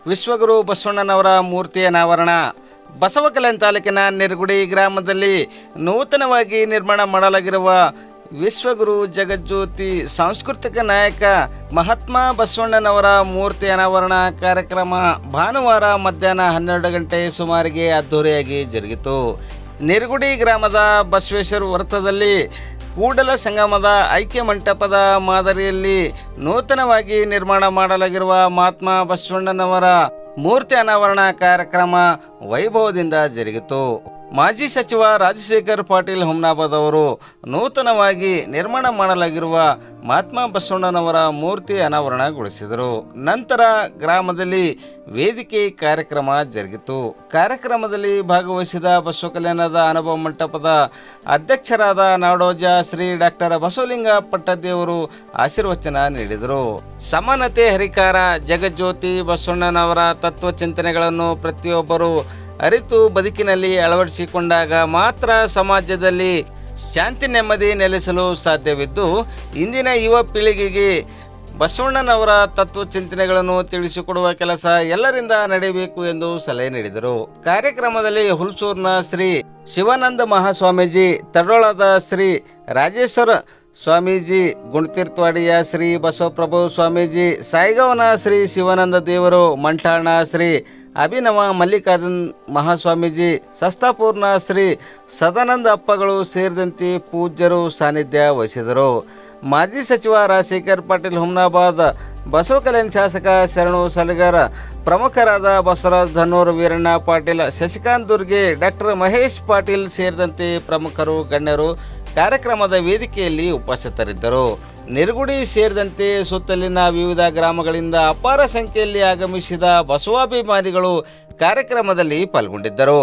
ವಿಶ್ವಗುರು ಬಸವಣ್ಣನವರ ಮೂರ್ತಿಯ ಅನಾವರಣ. ಬಸವಕಲ್ಯಾಣ ತಾಲೂಕಿನ ನಿರ್ಗುಡಿ ಗ್ರಾಮದಲ್ಲಿ ನೂತನವಾಗಿ ನಿರ್ಮಾಣ ಮಾಡಲಾಗಿರುವ ವಿಶ್ವಗುರು ಜಗಜ್ಯೋತಿ ಸಾಂಸ್ಕೃತಿಕ ನಾಯಕ ಮಹಾತ್ಮ ಬಸವಣ್ಣನವರ ಮೂರ್ತಿ ಅನಾವರಣ ಕಾರ್ಯಕ್ರಮ ಭಾನುವಾರ ಮಧ್ಯಾಹ್ನ 12 ಗಂಟೆ ಸುಮಾರಿಗೆ ಅದ್ದೂರಿಯಾಗಿ ಜರುಗಿತು. ನಿರ್ಗುಡಿ ಗ್ರಾಮದ ಬಸವೇಶ್ವರ ವೃತ್ತದಲ್ಲಿ ಕೂಡಲ ಸಂಗಮದ ಐಕ್ಯ ಮಂಟಪದ ಮಾದರಿಯಲ್ಲಿ ನೂತನವಾಗಿ ನಿರ್ಮಾಣ ಮಾಡಲಾಗಿರುವ ಮಹಾತ್ಮ ಬಸವಣ್ಣನವರ ಮೂರ್ತಿ ಅನಾವರಣ ಕಾರ್ಯಕ್ರಮ ವೈಭವದಿಂದ ಜರುಗಿತು. ಮಾಜಿ ಸಚಿವ ರಾಜಶೇಖರ್ ಪಾಟೀಲ್ ಹುಮ್ನಾಬಾದ್ ಅವರು ನೂತನವಾಗಿ ನಿರ್ಮಾಣ ಮಾಡಲಾಗಿರುವ ಮಹಾತ್ಮ ಬಸವಣ್ಣನವರ ಮೂರ್ತಿ ಅನಾವರಣಗೊಳಿಸಿದರು. ನಂತರ ಗ್ರಾಮದಲ್ಲಿ ವೇದಿಕೆ ಕಾರ್ಯಕ್ರಮ ಜರುಗಿತು. ಕಾರ್ಯಕ್ರಮದಲ್ಲಿ ಭಾಗವಹಿಸಿದ ಬಸವ ಕಲ್ಯಾಣದ ಅನುಭವ ಮಂಟಪದ ಅಧ್ಯಕ್ಷರಾದ ನಾಡೋಜ ಶ್ರೀ ಡಾಕ್ಟರ್ ಬಸವಲಿಂಗ ಪಟ್ಟದೇವರು ಆಶೀರ್ವಚನ ನೀಡಿದರು. ಸಮಾನತೆ ಹರಿಕಾರ ಜಗಜ್ಯೋತಿ ಬಸವಣ್ಣನವರ ತತ್ವಚಿಂತನೆಗಳನ್ನು ಪ್ರತಿಯೊಬ್ಬರು ಅರಿತು ಬದುಕಿನಲ್ಲಿ ಅಳವಡಿಸಿಕೊಂಡಾಗ ಮಾತ್ರ ಸಮಾಜದಲ್ಲಿ ಶಾಂತಿ ನೆಮ್ಮದಿ ನೆಲೆಸಲು ಸಾಧ್ಯವಿದ್ದು, ಇಂದಿನ ಯುವ ಪೀಳಿಗೆಗೆ ಬಸವಣ್ಣನವರ ತತ್ವಚಿಂತನೆಗಳನ್ನು ತಿಳಿಸಿಕೊಡುವ ಕೆಲಸ ಎಲ್ಲರಿಂದ ನಡೆಯಬೇಕು ಎಂದು ಸಲಹೆ ನೀಡಿದರು. ಕಾರ್ಯಕ್ರಮದಲ್ಲಿ ಹುಲ್ಸೂರಿನ ಶ್ರೀ ಶಿವಾನಂದ ಮಹಾಸ್ವಾಮೀಜಿ, ತಡೋಳದ ಶ್ರೀ ರಾಜೇಶ್ವರ ಸ್ವಾಮೀಜಿ, ಗುಣತೀರ್ಥವಾಡಿಯ ಶ್ರೀ ಬಸವಪ್ರಭು ಸ್ವಾಮೀಜಿ, ಸಾಯಿಗಾವನ ಶ್ರೀ ಶಿವಾನಂದ ದೇವರು, ಮಂಠಾಣ ಶ್ರೀ ಅಭಿನವ ಮಲ್ಲಿಕಾರ್ಜುನ್ ಮಹಾಸ್ವಾಮೀಜಿ, ಸಸ್ತಾಪುರ್ನ ಶ್ರೀ ಸದಾನಂದ ಅಪ್ಪಗಳು ಸೇರಿದಂತೆ ಪೂಜ್ಯರು ಸಾನ್ನಿಧ್ಯ ವಹಿಸಿದರು. ಮಾಜಿ ಸಚಿವ ರಾಜಶೇಖರ್ ಪಾಟೀಲ್ ಹುಮ್ನಾಬಾದ್, ಬಸವ ಕಲ್ಯಾಣ ಶಾಸಕ ಶರಣು ಸಲಗರ, ಪ್ರಮುಖರಾದ ಬಸವರಾಜ್ ಧನ್ನೂರ್, ವೀರಣ್ಣ ಪಾಟೀಲ್, ಶಶಿಕಾಂತ್ ದುರ್ಗೆ, ಡಾಕ್ಟರ್ ಮಹೇಶ್ ಪಾಟೀಲ್ ಸೇರಿದಂತೆ ಪ್ರಮುಖರು ಗಣ್ಯರು ಕಾರ್ಯಕ್ರಮದ ವೇದಿಕೆಯಲ್ಲಿ ಉಪಸ್ಥಿತರಿದ್ದರು. ನಿರ್ಗುಡಿ ಸೇರಿದಂತೆ ಸುತ್ತಲಿನ ವಿವಿಧ ಗ್ರಾಮಗಳಿಂದ ಅಪಾರ ಸಂಖ್ಯೆಯಲ್ಲಿ ಆಗಮಿಸಿದ ಬಸವಾಭಿಮಾನಿಗಳು ಕಾರ್ಯಕ್ರಮದಲ್ಲಿ ಪಾಲ್ಗೊಂಡಿದ್ದರು.